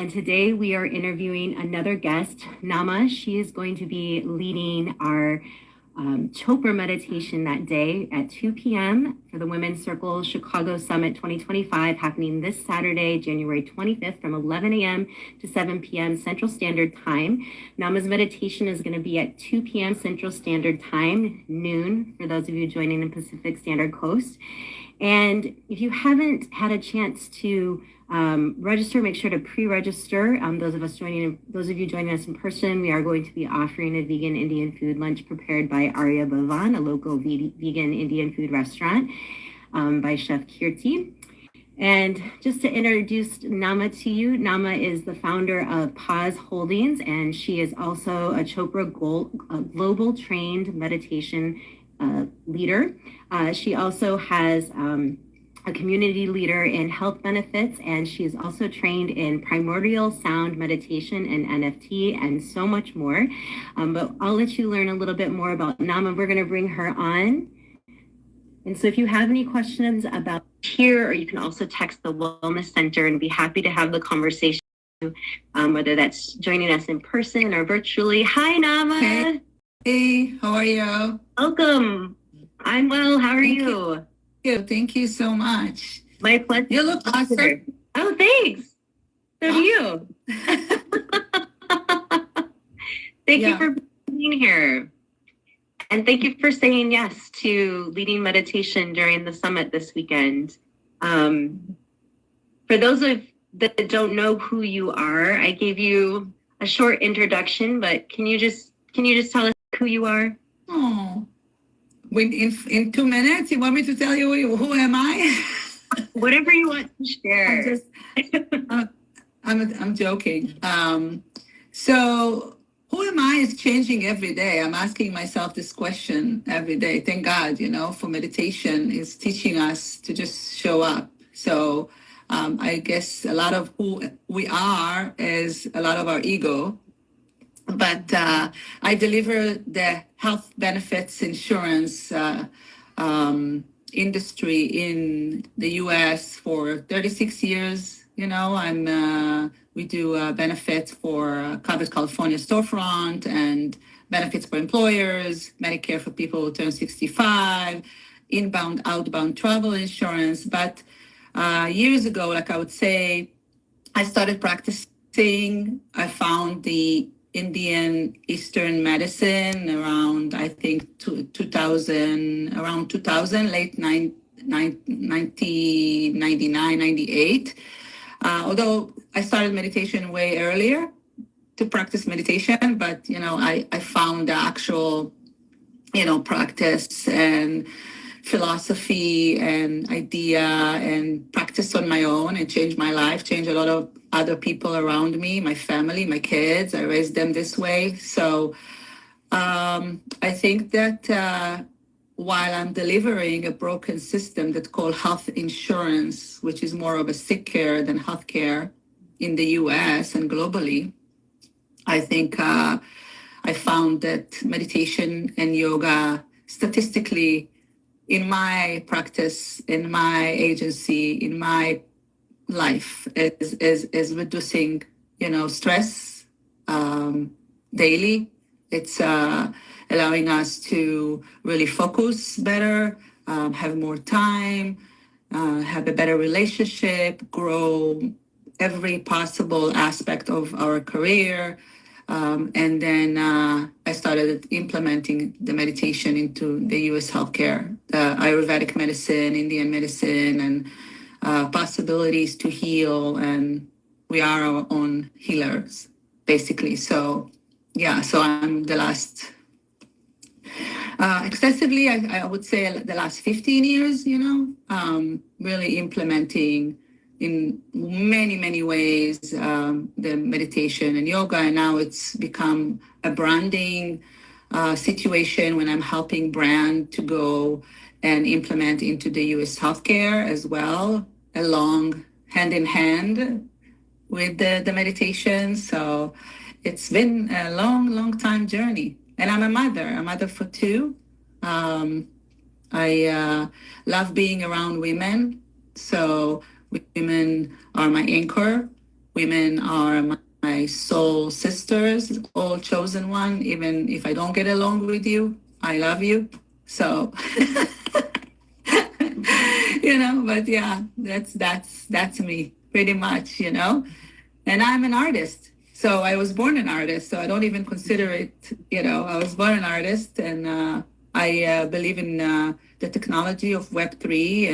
And today we are interviewing another guest, Naama. She is going to be leading our Chopra meditation that day at 2 p.m. for the Women's Circle Chicago Summit 2025, happening this Saturday, January 25th from 11 a.m. to 7 p.m. Central Standard Time. Naama's meditation is going to be at 2 p.m. Central Standard Time, noon, for those of you joining in Pacific Standard Coast. And if you haven't had a chance to register, make sure to pre-register. Those of you joining us in person, we are going to be offering a vegan Indian food lunch prepared by Arya Bhavan, a local vegan Indian food restaurant by Chef Kirti. And just to introduce Naama to you, Naama is the founder of Pause Holdings, and she is also a Chopra Global-trained meditation leader. She also has a community leader in health benefits, and she is also trained in Primordial Sound Meditation and NFT and so much more. But I'll let you learn a little bit more about Naama. We're going to bring her on. And so if you have any questions about here, or you can also text the Wellness Center and be happy to have the conversation, whether that's joining us in person or virtually. Hi, Naama. Hey, how are you? Welcome. I'm well. How are you? Thank you so much. My pleasure. You look awesome. Oh, thanks. So do you. Thank you for being here. And thank you for saying yes to leading meditation during the summit this weekend. For those of that don't know who you are, I gave you a short introduction, but can you just tell us who you are? Oh, in 2 minutes, you want me to tell you who am I? Whatever you want to share. I'm joking. So who am I is changing every day. I'm asking myself this question every day. Thank God, for meditation is teaching us to just show up. So I guess a lot of who we are is a lot of our ego. But I deliver the health benefits insurance industry in the U.S. for 36 years. We do benefits for Covered California storefront and benefits for employers, Medicare for people who turn 65, inbound, outbound travel insurance. But years ago, like I would say, I started practicing. I found the Indian Eastern medicine around, I think, 2000, late 1999, 98. Although I started meditation way earlier to practice meditation, but, I found the actual, practice and philosophy and idea and practice on my own and changed my life, changed a lot of other people around me, my family, my kids. I raised them this way. So I think that while I'm delivering a broken system that's called health insurance, which is more of a sick care than health care in the US and globally, I think I found that meditation and yoga statistically in my practice, in my agency, in my life is reducing, stress daily. It's allowing us to really focus better, have more time, have a better relationship, grow every possible aspect of our career. And then I started implementing the meditation into the U.S. healthcare, Ayurvedic medicine, Indian medicine, and possibilities to heal. And we are our own healers, basically. So, so I'm the last, excessively, I would say the last 15 years, really implementing in many, many ways, the meditation and yoga. And now it's become a branding situation when I'm helping brand to go and implement into the US healthcare as well, along hand in hand with the meditation. So it's been a long, long time journey. And I'm a mother for two. I love being around women. So women are my anchor. women are my soul sisters, all chosen one. Even if I don't get along with you, I love you. So, but yeah, that's me pretty much, And I'm an artist. So I was born an artist. So I don't even consider it, I was born an artist, and I believe in the technology of Web3,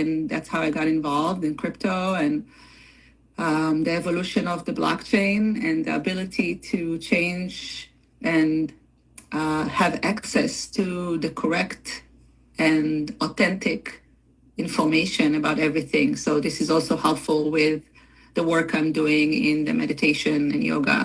and that's how I got involved in crypto and the evolution of the blockchain and the ability to change and have access to the correct and authentic information about everything. So this is also helpful with the work I'm doing in the meditation and yoga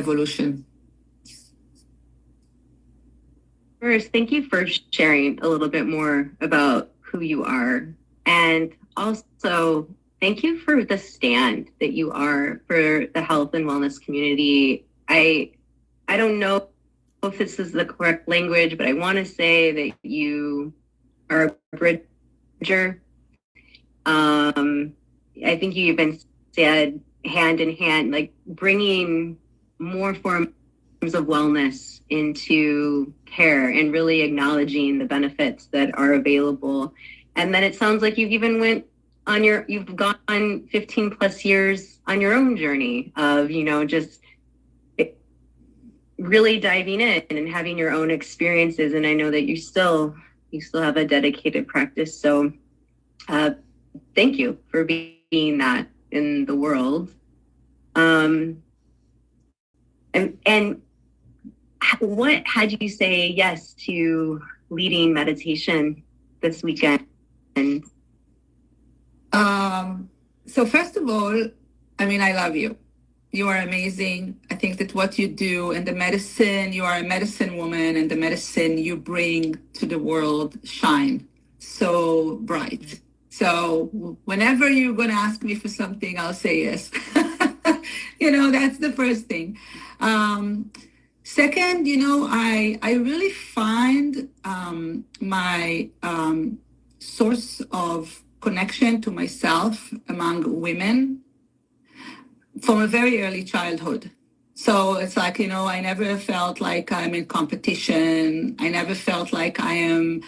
evolution. First, thank you for sharing a little bit more about who you are. And also, thank you for the stand that you are for the health and wellness community. I don't know if this is the correct language, but I want to say that you are a bridger. I think you even said hand in hand, like bringing more forms of wellness into care and really acknowledging the benefits that are available. And then it sounds like you've even you've gone 15 plus years on your own journey of, just really diving in and having your own experiences. And I know that you still have a dedicated practice. So thank you for being that in the world. And what had you say yes to leading meditation this weekend? So first of all, I love you. You are amazing. I think that what you do and the medicine, you are a medicine woman, and the medicine you bring to the world shine so bright. So whenever you're going to ask me for something, I'll say yes. That's the first thing. Second, I really find my source of connection to myself among women from a very early childhood. So it's like, I never felt like I'm in competition. I never felt like I am,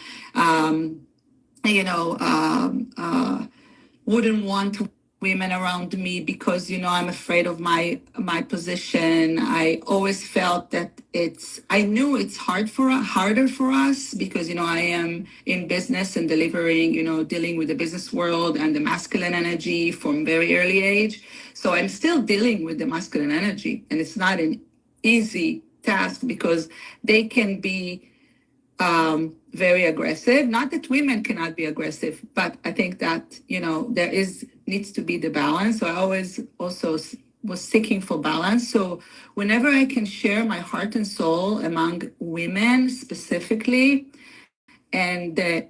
wouldn't want women around me because, I'm afraid of my position. I always felt that I knew it's harder for us because, I am in business and delivering, dealing with the business world and the masculine energy from very early age. So I'm still dealing with the masculine energy, and it's not an easy task because they can be very aggressive. Not that women cannot be aggressive, but I think that, there needs to be the balance. So I always also was seeking for balance. So whenever I can share my heart and soul among women specifically, and the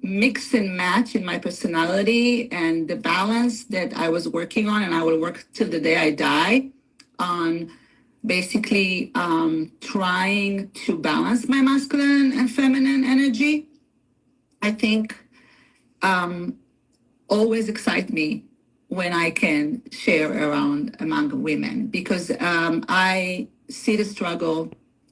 mix and match in my personality and the balance that I was working on, and I will work till the day I die on basically trying to balance my masculine and feminine energy, I think always excite me when I can share around among women, because I see the struggle.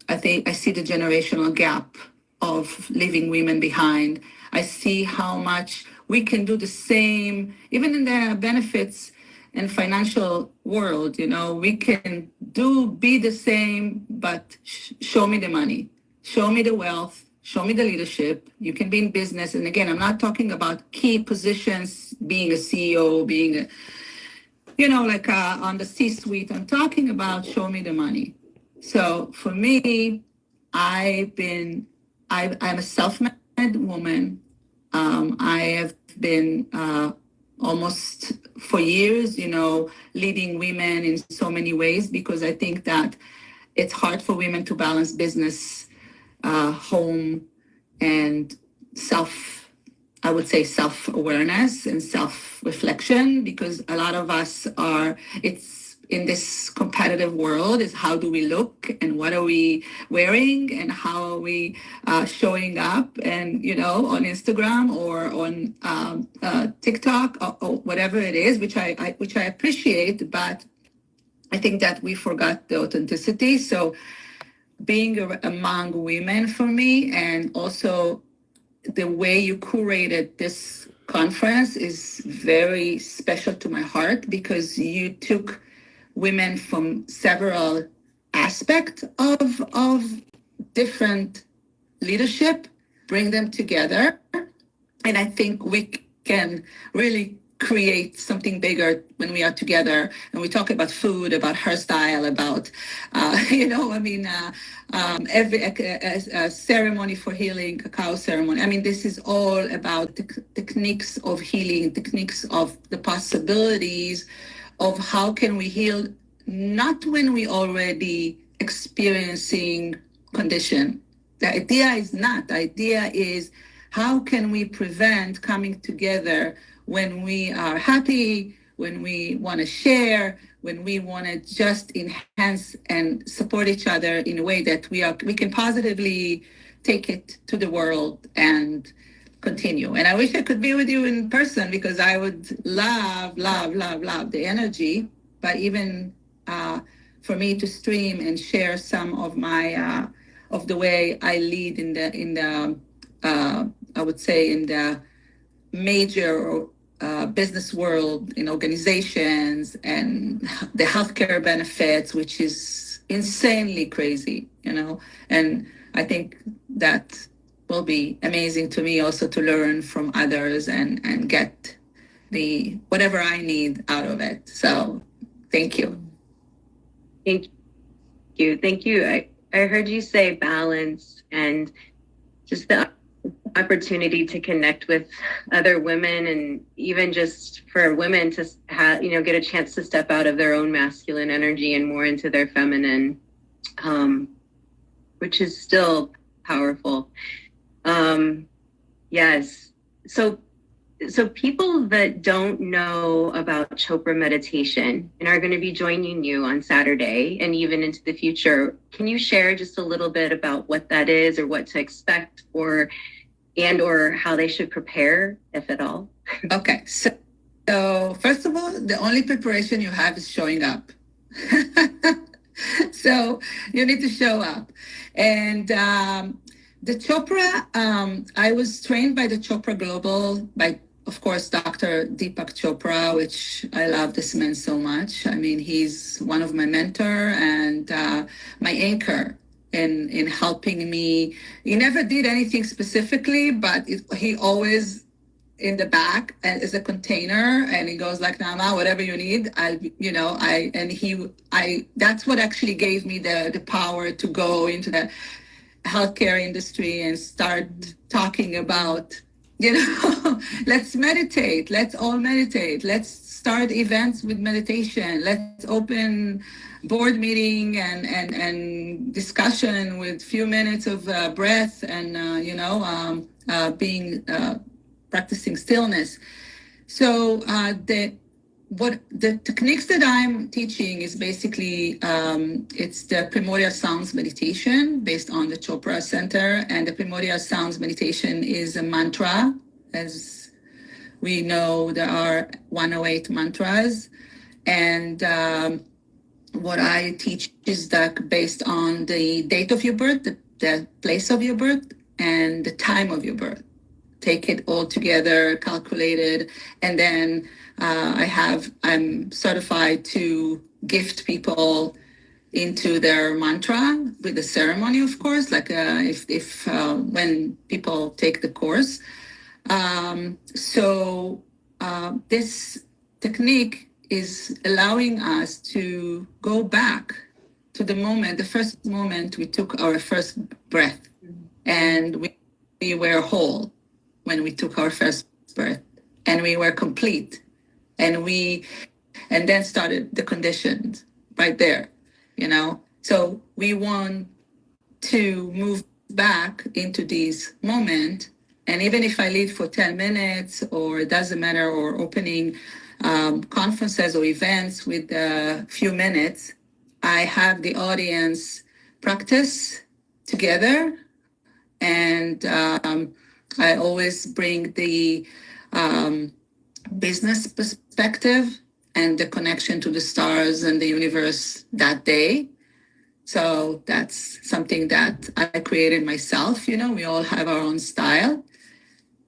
I think I see the generational gap of leaving women behind. I see how much we can do the same, even in the benefits and financial world, we can be the same, but show me the money, show me the wealth, show me the leadership. You can be in business. And again, I'm not talking about key positions, being a CEO, being on the C-suite. I'm talking about show me the money. So for me, I'm a self-made woman. I have been almost for years, leading women in so many ways, because I think that it's hard for women to balance business, home, and self-awareness and self-reflection, because a lot of us in this competitive world is how do we look and what are we wearing and how are we showing up and on Instagram or on TikTok or whatever it is, which I appreciate, but I think that we forgot the authenticity. So being among women for me, and also the way you curated this conference is very special to my heart, because you took women from several aspects of different leadership, bring them together. And I think we can really create something bigger when we are together and we talk about food, about hairstyle, about every ceremony for healing, cacao ceremony. I mean, this is all about techniques of healing, techniques of the possibilities of how can we heal, not when we already experiencing condition. The idea is not. The idea is how can we prevent coming together when we are happy, when we want to share, when we want to just enhance and support each other in a way that we can positively take it to the world and continue. And I wish I could be with you in person, because I would love the energy. But even for me to stream and share some of my of the way I lead in the I would say in the major business world, in organizations, and the healthcare benefits, which is insanely crazy, and I think that will be amazing to me also to learn from others and get the whatever I need out of it. So thank you. Thank you. I heard you say balance and just the opportunity to connect with other women, and even just for women to get a chance to step out of their own masculine energy and more into their feminine, which is still powerful. Yes. So people that don't know about Chopra meditation and are going to be joining you on Saturday and even into the future, can you share just a little bit about what that is, or what to expect, or how they should prepare, if at all? Okay. So first of all, the only preparation you have is showing up. So you need to show up. And the Chopra, I was trained by the Chopra Global, by, of course, Dr. Deepak Chopra, which I love this man so much. I mean, he's one of my mentor and my anchor in helping me. He never did anything specifically, but he always in the back as a container, and he goes like, Naama, whatever you need, that's what actually gave me the power to go into the healthcare industry and start talking about, let's meditate, let's all meditate, let's start events with meditation, let's open board meeting and discussion with few minutes of breath and practicing stillness. So the techniques that I'm teaching is basically it's the Primordial Sound Meditation based on the Chopra Center, and the Primordial Sound Meditation is a mantra. As we know, there are 108 mantras, and what I teach is that based on the date of your birth, the place of your birth, and the time of your birth. Take it all together, calculated, and then I'm certified to gift people into their mantra with the ceremony, of course, like if when people take the course. This technique is allowing us to go back to the first moment we took our first breath, and we were whole when we took our first breath, and we were complete, and then started the conditions right there, So we want to move back into this moment, and even if I lead for 10 minutes, or it doesn't matter, or opening conferences or events with a few minutes, I have the audience practice together, and I always bring the business perspective and the connection to the stars and the universe that day. So that's something that I created myself. We all have our own style.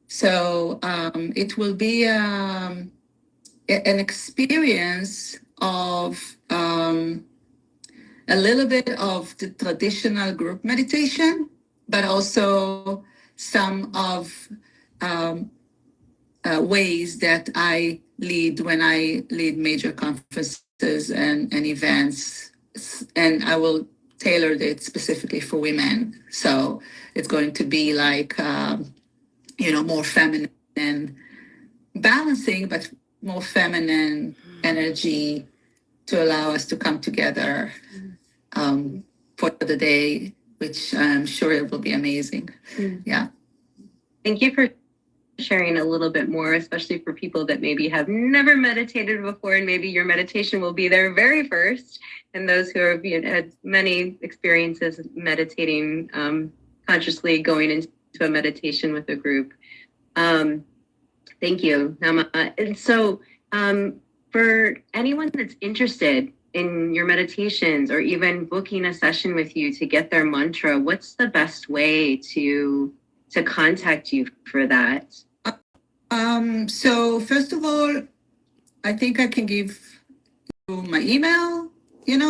So it will be an experience of a little bit of the traditional group meditation, but also some of ways that I lead when I lead major conferences and events. And I will tailor it specifically for women. So it's going to be like, more feminine balancing, but more feminine energy to allow us to come together for the day, which I'm sure it will be amazing. Yeah. Thank you for sharing a little bit more, especially for people that maybe have never meditated before, and maybe your meditation will be their very first, and those who have had many experiences meditating consciously going into a meditation with a group. Thank you, Naama. And so for anyone that's interested in your meditations or even booking a session with you to get their mantra, what's the best way to contact you for that? So first of all, I think I can give you my email, an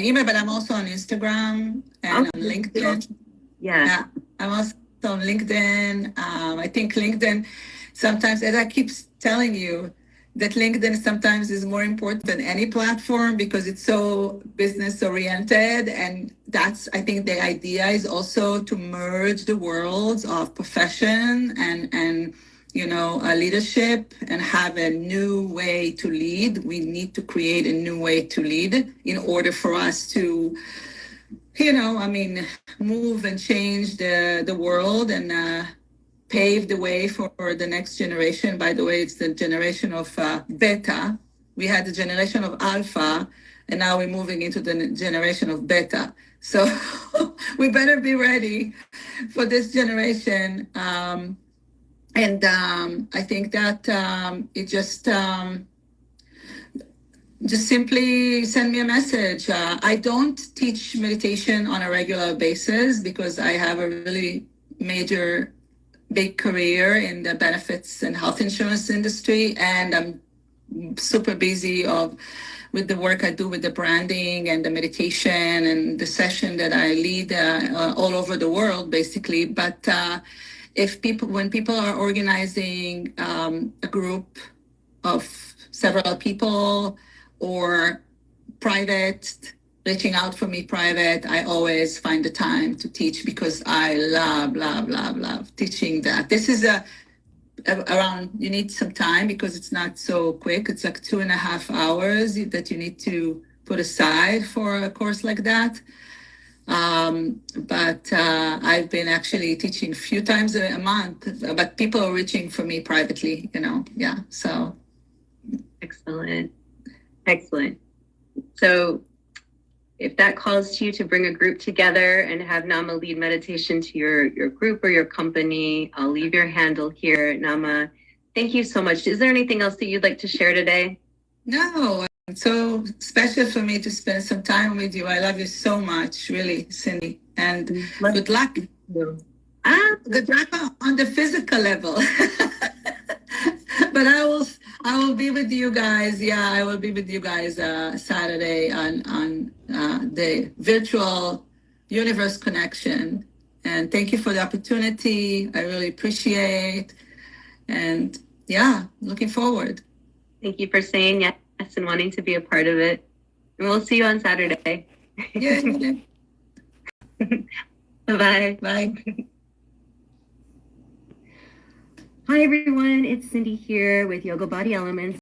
email, but I'm also on Instagram and on LinkedIn. Yeah. I'm also on LinkedIn. I think LinkedIn sometimes, as I keep telling you, that LinkedIn sometimes is more important than any platform because it's so business oriented. And that's, I think the idea is also to merge the worlds of profession and leadership and have a new way to lead. We need to create a new way to lead in order for us to, move and change the world and pave the way for the next generation. By the way, it's the generation of beta. We had the generation of alpha, and now we're moving into the generation of beta. So we better be ready for this generation. And I think that it just simply send me a message. I don't teach meditation on a regular basis because I have a really major big career in the benefits and health insurance industry, and I'm super busy with the work I do with the branding and the meditation and the session that I lead all over the world, basically. But when people are organizing a group of several people or private, reaching out for me private, I always find the time to teach because I love teaching that. This is around, you need some time because it's not so quick. It's like 2.5 hours that you need to put aside for a course like that. But I've been actually teaching a few times a month, but people are reaching for me privately, yeah, so. Excellent. So if that calls to you to bring a group together and have Naama lead meditation to your group or your company, I'll leave your handle here. Naama, thank you so much. Is there anything else that you'd like to share today? No, it's so special for me to spend some time with you. I love you so much, really, Cindy. And good luck. Good luck on the physical level. But I will be with you guys. Yeah, I will be with you guys Saturday on the virtual universe connection. And thank you for the opportunity. I really appreciate. And yeah, looking forward. Thank you for saying yes and wanting to be a part of it. And we'll see you on Saturday. Yeah. Bye-bye. Bye. Hi, everyone. It's Cindy here with Yoga Body Elements.